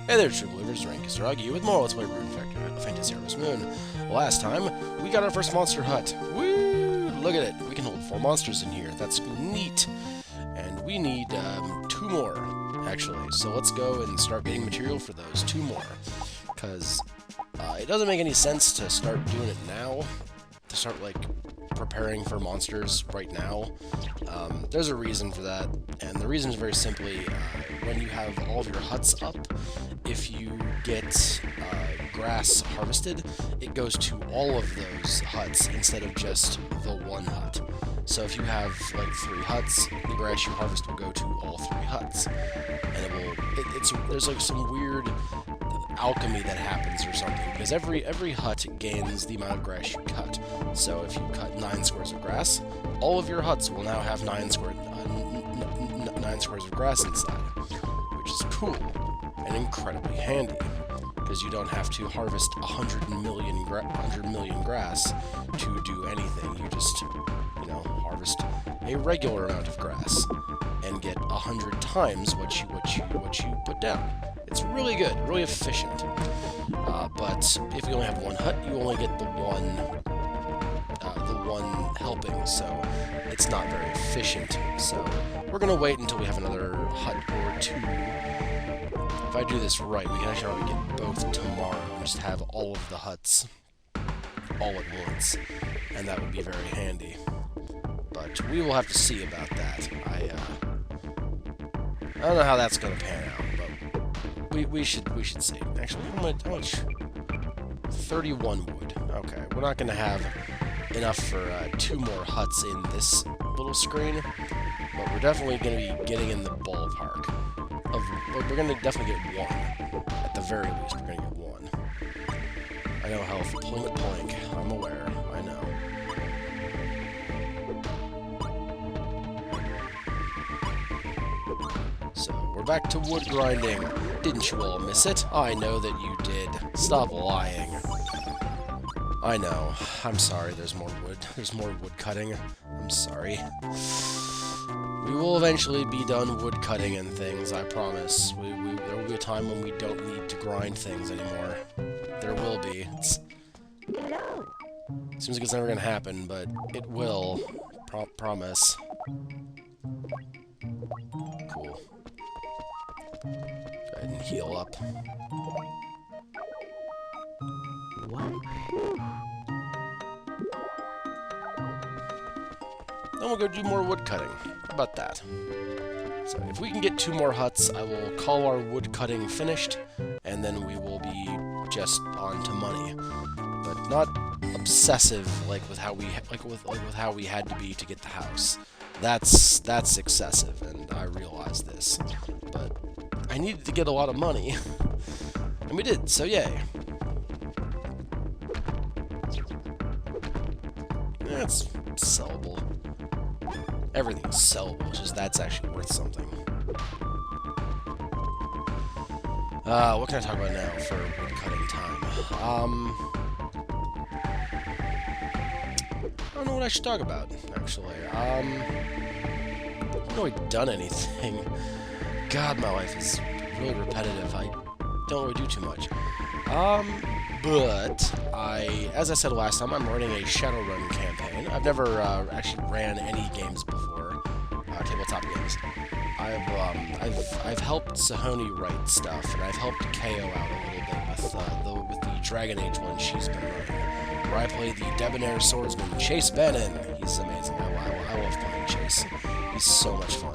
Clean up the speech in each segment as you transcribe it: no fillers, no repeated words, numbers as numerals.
Hey there, true believers, Rankus Ruggy with more Let's Play Rune Fantasy Harvest Moon. Last time, we got our first monster hut. Woo! Look at it. We can hold 4 monsters in here. That's neat. And we need 2 more, actually. So let's go and start getting material for those 2 more. Because it doesn't make any sense to start doing it now. To start, like, preparing for monsters right now. There's a reason for that, and the reason is very simply, when you have all of your huts up, if you get grass harvested, it goes to all of those huts instead of just the 1 hut. So if you have, like, 3 huts, the grass you harvest will go to all 3 huts. And it will, there's, like, some weird alchemy that happens or something, because every hut gains the amount of grass you cut. So if you cut 9 squares of grass, all of your huts will now have 9 squares of grass inside, which is cool and incredibly handy, because you don't have to harvest 100 million grass to do anything. You just, you know, harvest a regular amount of grass and get 100 times what you put down. It's really good, really efficient. But if you only have 1 hut, you only get the one helping, so it's not very efficient. So we're gonna wait until we have another hut or 2. If I do this right, we can actually already get both tomorrow and just have all of the huts all at once, and that would be very handy. But we will have to see about that. I don't know how that's gonna pan out, but we should see. Actually, how much? 31 wood. Okay, we're not gonna have enough for 2 more huts in this little screen, but we're definitely gonna be getting in the ballpark. We're gonna definitely get 1. At the very least, we're gonna get 1. I know health. Plink plink. I'm aware. I know. So, we're back to wood grinding. Didn't you all miss it? I know that you did. Stop lying. I know. I'm sorry, there's more wood. There's more wood cutting. I'm sorry. We will eventually be done wood cutting and things, I promise. There will be a time when we don't need to grind things anymore. There will be. Seems like it's never gonna happen, but it will. Promise. Cool. Go ahead and heal up. Then we'll go do more wood cutting. How about that? So if we can get 2 more huts, I will call our wood cutting finished, and then we will be just on to money. But not obsessive like with how we with how we had to be to get the house. That's excessive, and I realize this. But I needed to get a lot of money, and we did. So yay. That's sellable. Everything's sellable, it's just that's actually worth something. What can I talk about now for wood cutting time? I don't know what I should talk about, actually. I haven't really done anything. God, my life is really repetitive. I don't really do too much. But as I said last time, I'm running a Shadowrun campaign. I've never actually ran any games before, tabletop games. I've helped Sahoni write stuff, and I've helped KO out a little bit with the Dragon Age one she's been running, where I play the debonair swordsman Chase Bannon. He's amazing. I love playing Chase. He's so much fun.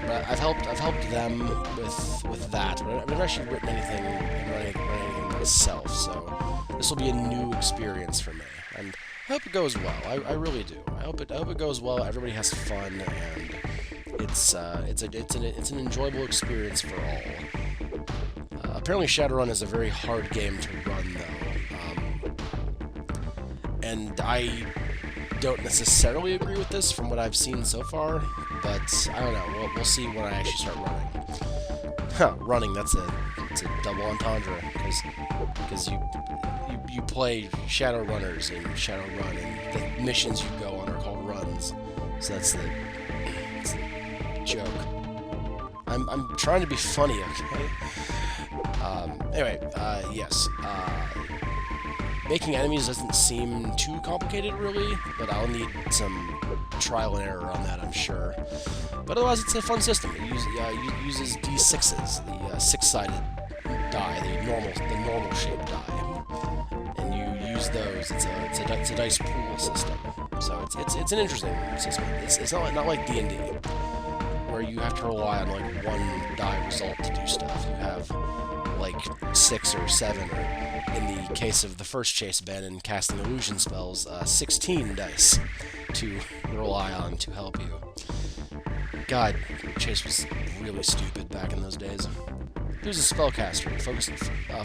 But I've helped them with that. But I've never actually written anything and run anything myself, so this will be a new experience for me, and I hope it goes well. I really do. I hope it goes well. Everybody has fun, and it's an enjoyable experience for all. Apparently, Shadowrun is a very hard game to run, though, and I don't necessarily agree with this from what I've seen so far, but I don't know. We'll see when I actually start running. Huh, running, it's a double entendre, because you play Shadowrunners in Shadowrun, and the missions you go on are called runs. So that's the joke. I'm trying to be funny, okay? Anyway, yes. Making enemies doesn't seem too complicated, really, but I'll need some trial and error on that, I'm sure. But otherwise, it's a fun system. It uses D6s, the six-sided die, the normal shaped die, and you use those. It's a dice pool system, so it's an interesting system. It's not like D&D, where you have to rely on like one die result to do stuff. You have like 6 or 7, or in the case of the first Chase Bannon casting illusion spells, 16 dice to rely on to help you. God, Chase was really stupid back in those days. He was a spellcaster,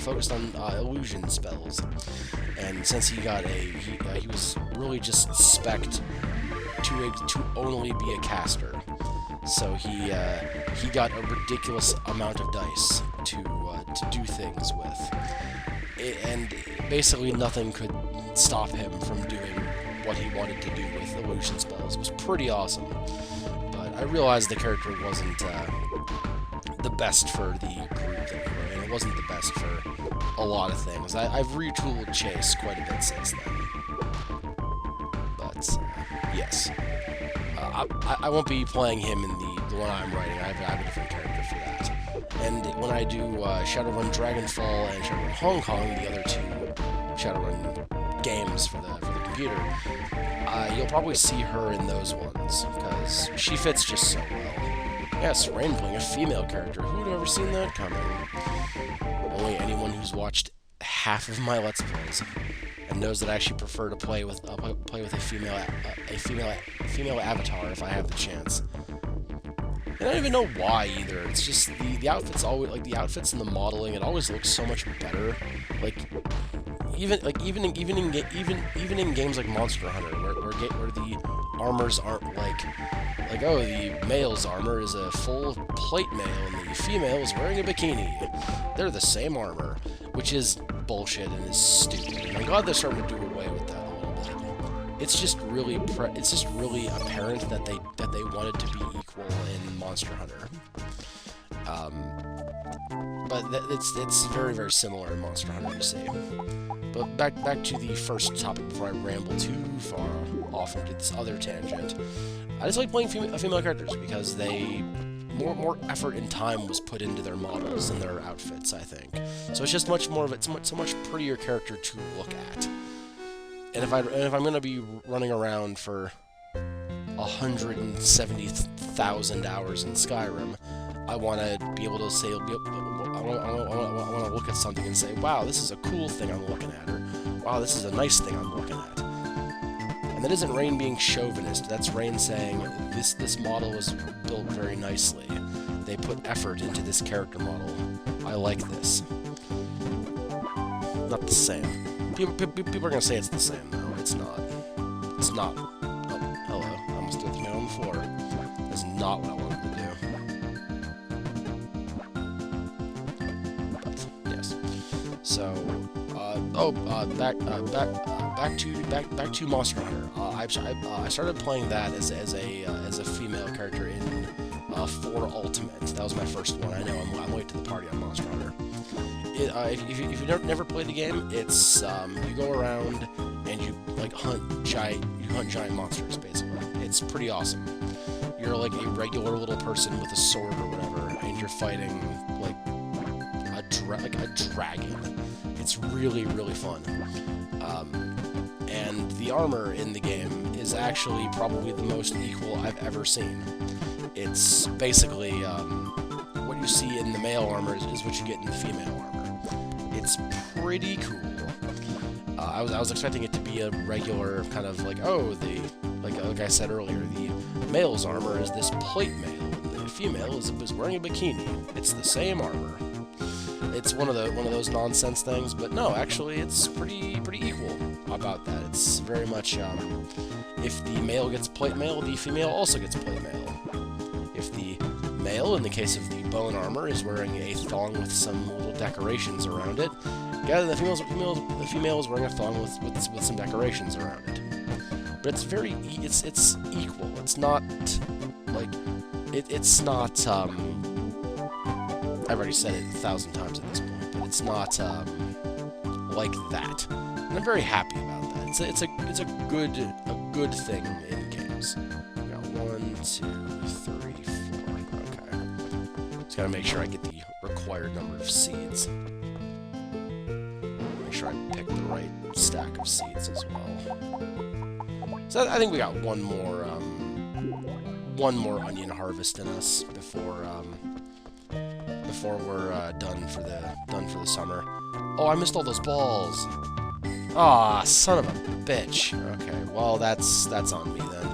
focused on illusion spells, and since he got he was really just spec'd to only be a caster. So he got a ridiculous amount of dice to do things with, and basically nothing could stop him from doing what he wanted to do with illusion spells. It was pretty awesome, but I realized the character wasn't the best for the group that we were in. It wasn't the best for a lot of things. I've retooled Chase quite a bit since then, but yes. I won't be playing him in the one I'm writing. I have a different character for that. And when I do Shadowrun Dragonfall and Shadowrun Hong Kong, the other two Shadowrun games for the computer, you'll probably see her in those ones, because she fits just so well. Yes, Rune playing a female character. Who would have ever seen that coming? Only anyone who's watched half of my Let's Plays and knows that I actually prefer to play with a female avatar if I have the chance. And I don't even know why either. It's just the outfits always, like the outfits and the modeling, it always looks so much better. Even in games like Monster Hunter, where the armors aren't like oh, the male's armor is a full plate mail and the female is wearing a bikini. They're the same armor, which is bullshit and is stupid. And I'm glad they're starting to do away with that a little bit. It's just really apparent that they wanted to be equal in Monster Hunter. But it's very, very similar in Monster Hunter, you see. But back to the first topic before I ramble too far off into this other tangent. I just like playing female characters because they more effort and time was put into their models and their outfits, I think. So it's just much more of it's so much prettier character to look at. And if I'm gonna be running around for 170,000 hours in Skyrim, I want to be able to say, I want to look at something and say, wow, this is a cool thing I'm looking at, or wow, this is a nice thing I'm looking at. And that isn't Rune being chauvinist, that's Rune saying, this model was built very nicely. They put effort into this character model. I like this. Not the same. People are going to say it's the same, though. It's not. It's not. Oh, hello. I almost threw the man on the floor. That's not what I wanted to do. But, yes. So, back to Monster Hunter. I started playing that as a female character in 4 Ultimate. That was my first one. I know I'm late to the party on Monster Hunter. If you've never played the game, it's you go around and you hunt giant monsters basically. It's pretty awesome. You're like a regular little person with a sword or whatever, and you're fighting like a dragon. It's really, really fun. And the armor in the game is actually probably the most equal I've ever seen. It's basically what you see in the male armor is what you get in the female armor. It's pretty cool. I was expecting it to be a regular kind of like, oh, like I said earlier, the male's armor is this plate mail, and the female is wearing a bikini. It's the same armor. It's one of those nonsense things, but no, actually, it's pretty equal about that. It's very much if the male gets plate mail, the female also gets plate mail. If the male, in the case of the bone armor, is wearing a thong with some little decorations around it, yeah, the female is wearing a thong with some decorations around it. But it's it's equal. It's not like it's not I've already said it 1,000 times at this point, but it's not like that, and I'm very happy about that. It's a good thing in games. We got 1, 2, 3, 4. Okay, just gotta make sure I get the required number of seeds. Make sure I pick the right stack of seeds as well. So I think we got one more onion harvest in us before we're done for the summer. Oh, I missed all those balls. Ah, son of a bitch. Okay, well that's on me then.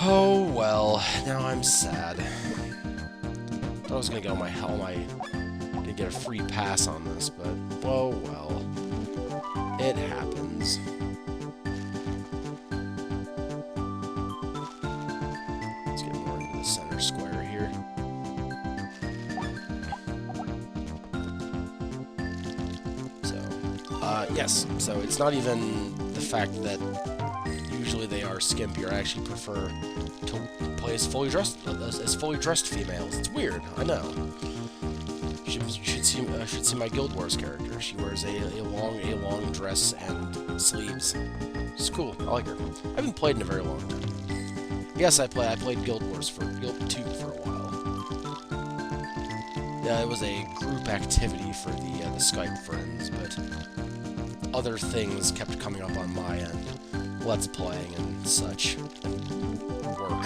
Oh well, now I'm sad. Thought I was gonna get all my gonna get a free pass on this, but oh well, it happens. Let's get more into the center square here. Yes, so it's not even the fact that usually they are skimpy, I actually prefer to play as fully dressed females. It's weird, I know. You should see my Guild Wars character. She wears a long dress and sleeves. It's cool. I like her. I haven't played in a very long time. Yes, I played Guild Wars for Guild 2 for a while. Yeah, it was a group activity for the Skype friends, but other things kept coming up on my end. Let's playing and such. And work.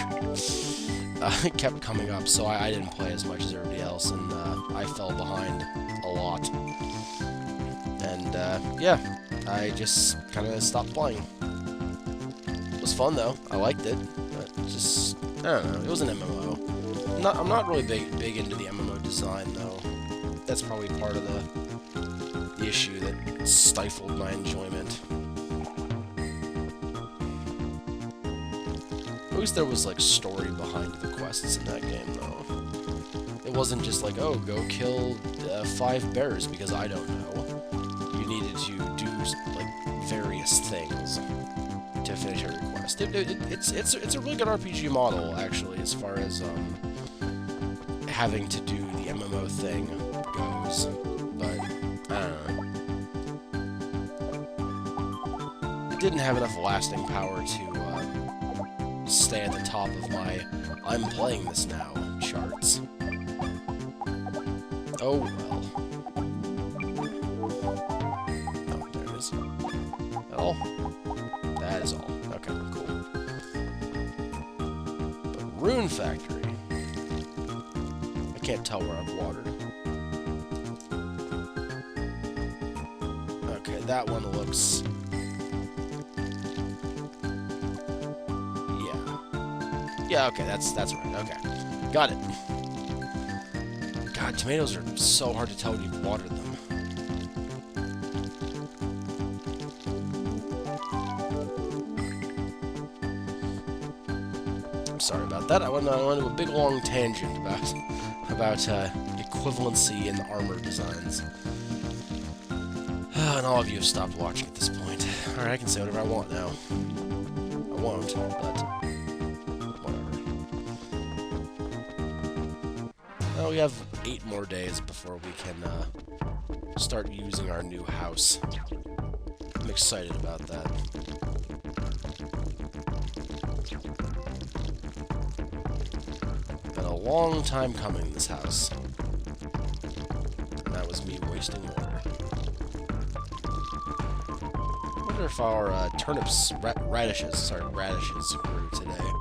It kept coming up, so I didn't play as much as everybody else, and I fell behind a lot. And, yeah, I just kind of stopped playing. It was fun, though. I liked it, but just, I don't know, it was an MMO. I'm not really big into the MMO design, though. That's probably part of the issue that stifled my enjoyment. At least there was, like, story behind the quests in that game, though. It wasn't just like, oh, go kill 5 bears, because I don't know. You needed to do, like, various things to finish every quest. It's a really good RPG model, actually, as far as, having to do the MMO thing goes. But, I don't know. It didn't have enough lasting power to, stay at the top of my I'm playing this now charts. Oh well. Oh, there it is. Oh, that is all. Okay, cool. But Rune Factory. I can't tell where I've watered. Okay, that one looks... Yeah, okay, that's right, okay. Got it. God, tomatoes are so hard to tell when you've watered them. I'm sorry about that. I went on a big long tangent about equivalency in armor designs. And all of you have stopped watching at this point. Alright, I can say whatever I want now. I won't, but... Well, we have 8 more days before we can start using our new house. I'm excited about that. Been a long time coming, this house. And that was me wasting water. I wonder if our radishes grew today.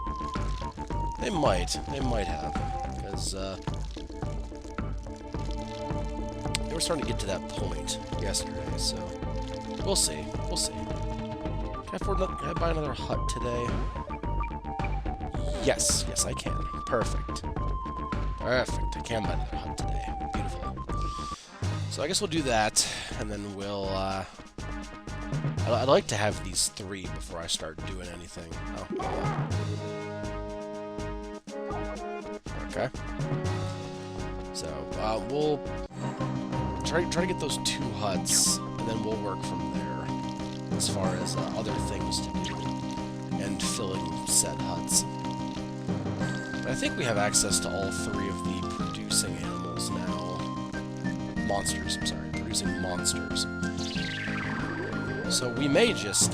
They might have, because, we're starting to get to that point yesterday, so we'll see. Can I buy another hut today? Yes, I can. Perfect. I can buy another hut today. Beautiful. So I guess we'll do that, and then we'll, I'd like to have these 3 before I start doing anything. Oh. Okay. So, we'll try to get those 2 huts, and then we'll work from there as far as other things to do, and filling said huts. But I think we have access to all 3 of the producing animals. monsters. I'm sorry, producing monsters. So we may just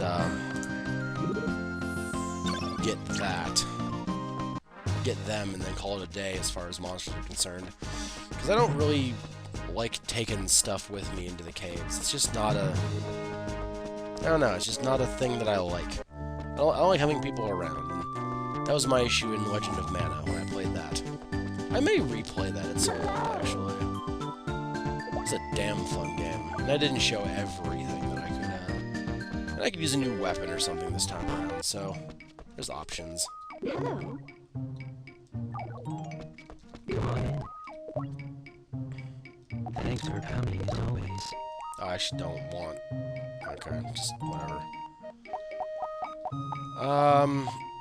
get them and then call it a day as far as monsters are concerned. Because I don't really like taking stuff with me into the caves. It's just not a... I don't know, it's just not a thing that I like. I don't like having people around, and that was my issue in Legend of Mana when I played that. I may replay that at some point, actually. It's a damn fun game, and I didn't show everything that I could and I could use a new weapon or something this time around, so there's options. Hello. Thanks for coming, as always. Oh, I actually don't want... Okay, just whatever.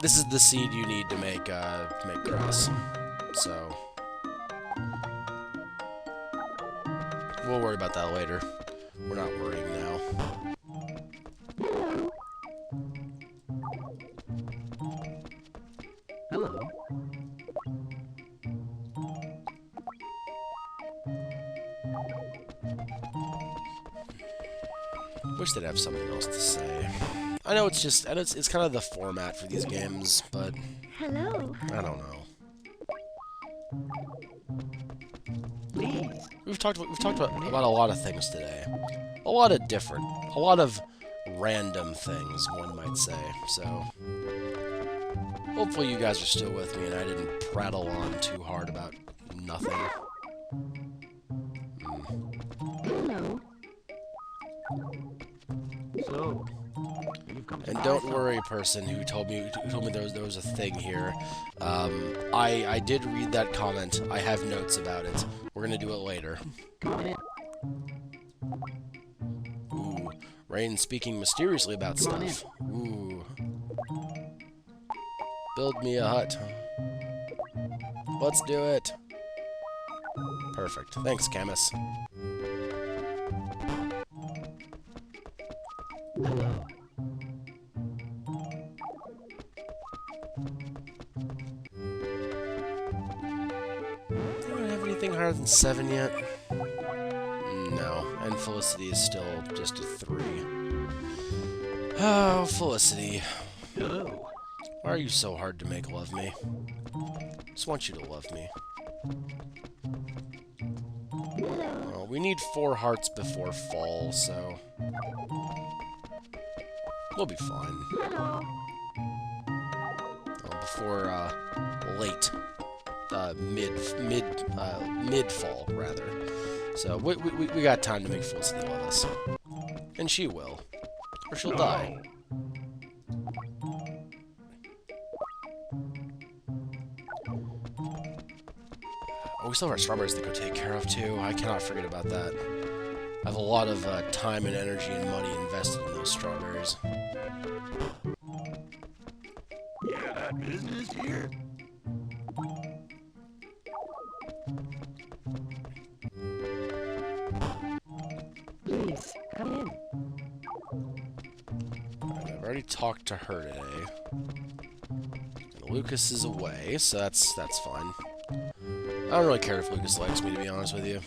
This is the seed you need to make grass. So... we'll worry about that later. We're not worrying now. Hello. Wish they'd have something else to say. I know it's just, it's kind of the format for these games, but Hello. I don't know. Please. We've talked about a lot of things today. A lot of random things, one might say. So hopefully you guys are still with me and I didn't prattle on too hard about nothing. Hello. So, you've come And don't worry, person who told me there was a thing here. I did read that comment. I have notes about it. We're gonna do it later. Come in. Ooh, Rain speaking mysteriously about stuff. Ooh. Build me a hut. Let's do it. Perfect. Thanks, Camus. Hello. Do I have anything higher than 7 yet? No. And Felicity is still just a 3. Oh, Felicity. Hello. Why are you so hard to make love me? Just want you to love me. Well, we need 4 hearts before fall, so... we'll be fine. Hello. Well, before, late. Mid-fall, rather. So, we got time to make Felicity love us. And she will. Or she'll die. Oh, we still have our strawberries to go take care of, too. I cannot forget about that. I have a lot of time and energy and money invested in those strawberries. Yeah, business here. Please, come in. Alright, I've already talked to her today. And Lucas is away, so that's fine. I don't really care if Lucas likes me, to be honest with you.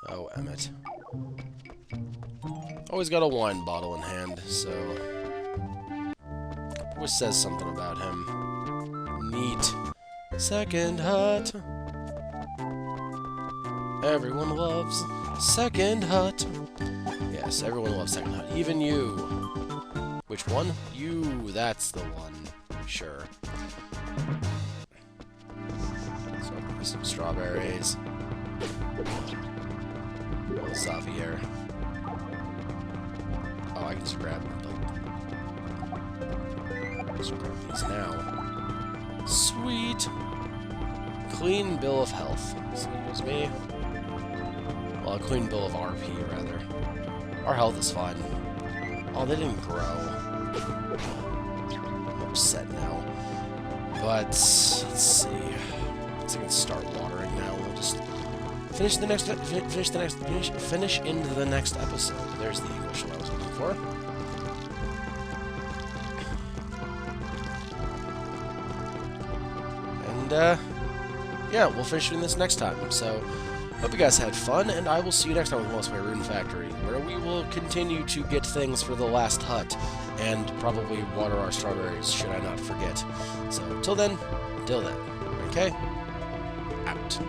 Oh, Emmett. Always got a wine bottle in hand, so... always says something about him. Neat. Second hut. Everyone loves Second Hut. Yes, everyone loves Second Hut. Even you. Which one? You. That's the one. Sure. So, some strawberries. Little Xavier. Oh, I can just grab these now. Sweet. Clean bill of health. Excuse me. Well, a clean bill of RP, rather. Our health is fine. Oh, they didn't grow. I'm upset now. But, let's see. I can start watering now. We'll just finish into the next episode. There's the English that I was looking for. And, yeah, we'll finish doing this next time. So, hope you guys had fun, and I will see you next time with Let's Play Rune Factory, where we will continue to get things for the last hut, and probably water our strawberries, should I not forget. So, till then, okay? Out.